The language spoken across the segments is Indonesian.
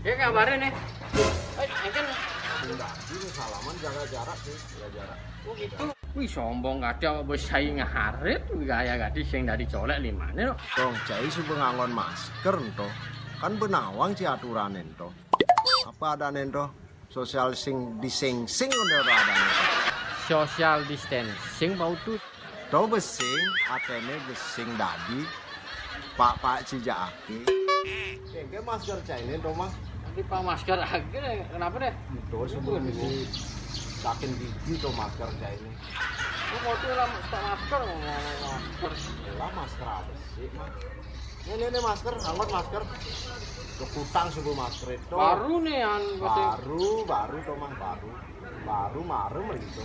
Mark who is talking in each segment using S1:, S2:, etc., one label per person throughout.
S1: Ya kabarin nih. Kan
S2: Enggak, ini salaman jaga jarak nih, jaga jarak.
S1: oh gitu. Wih sombong gak ada bersaing ngarit gaya gadis yang dari colek limane no.
S2: Dong, cai sudah ngangon masker ento. Kan benawang ci aturan ento. Apa ada ento? Social distancing udah ada ento.
S1: Social distancing mau tuh.
S2: Tuh besing, atene besing dadi. Pak cijaake. Kayaknya masker cai ini dong mah.
S1: Nanti pak masker aja kenapa deh?
S2: Tuh sebelum ini saking gigi tuh masker cai ini.
S1: Lu mau tuh lah masker masker.
S2: Lah masker apa sih mah? Ini masker, angkot masker. Kekutang subuh masker itu.
S1: Baru nih yang
S2: Baru tuh mah baru marem gitu.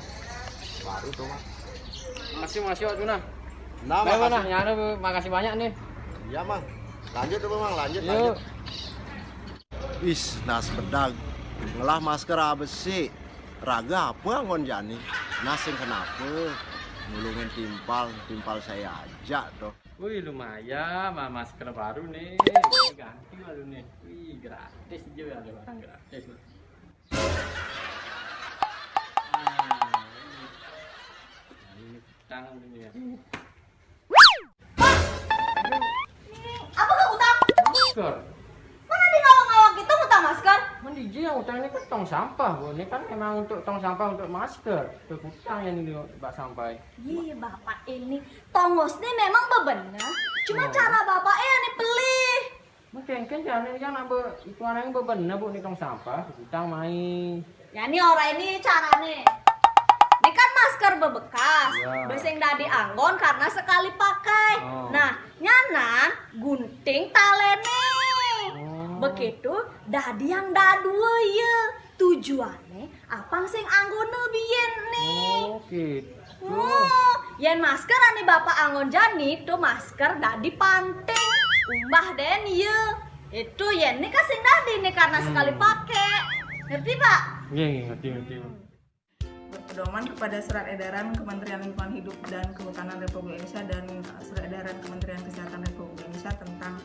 S2: Baru tuh mah.
S1: masih waktu nah.
S2: Nah,
S1: Nah,
S2: makasih.
S1: makasih banyak nih.
S2: Iya, Mang. Lanjut tuh, Mang. Lanjut.
S1: Yuk.
S2: Wis, nas bedag. Ngelah masker apa sih? Raga apa ngon jani? Nasing kenapa? Nulungin timpal saya aja tuh.
S1: Wih lumayan, masker baru nih. Ini ganti baru nih. Wih gratis juga ada barang gratis. Ini utang ini ya.
S3: Apa kau utang?
S1: Masker.
S3: Mana di ngawang-ngawang gitu utang masker?
S1: Mandi yang utang ini kan tong sampah, Bu. Ini kan emang untuk tong sampah untuk masker. Untuk utang yang ini bak sampai.
S3: Iya bapak ini tongos nih memang bebenah. Cuma
S1: Oh.
S3: cara bapaknya yang pelih.
S1: Mungkin kan jangan yang nak itu anak yang bebenah Bu ini tong sampah, utang main.
S3: Ya ini orang ini caranya. Ini kan masker bebekas,
S1: Ya.
S3: beseng dadi anggon karena sekali pakai.
S1: Oh.
S3: Nah, nyanan gunting talene.
S1: Oh.
S3: Begitu dadi yang dadua ya. Tujuannya apang sing anggone biyen nih.
S1: Oh gitu.
S3: Yen masker ane bapak anggon jani tuh masker dadi panting. Umbah den ye. Itu yen nih kasing dadi nih karena sekali pakai. Ngerti, Pak?
S1: Iya, ngerti.
S4: Berpedoman kepada Surat Edaran Kementerian Lingkungan Hidup dan Kehutanan Republik Indonesia dan Surat Edaran Kementerian Kesehatan Republik Indonesia tentang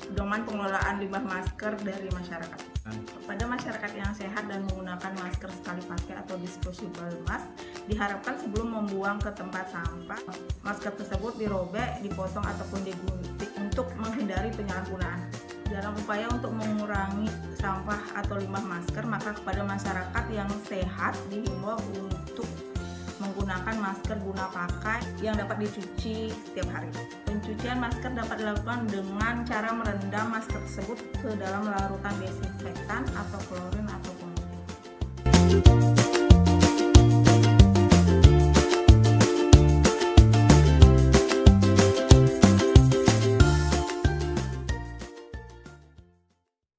S4: pedoman pengelolaan limbah masker dari masyarakat. Kepada masyarakat yang sehat dan menggunakan masker sekali pakai atau disposable mask, diharapkan sebelum membuang ke tempat sampah, masker tersebut dirobek, dipotong ataupun digunting untuk menghindari penyalahgunaan. Dalam upaya untuk mengurangi sampah atau limbah masker, maka kepada masyarakat yang sehat dihimbau untuk menggunakan masker guna pakai yang dapat dicuci setiap hari. Pencucian masker dapat dilakukan dengan cara merendam masker tersebut ke dalam larutan desinfektan atau klorin atau pemutih.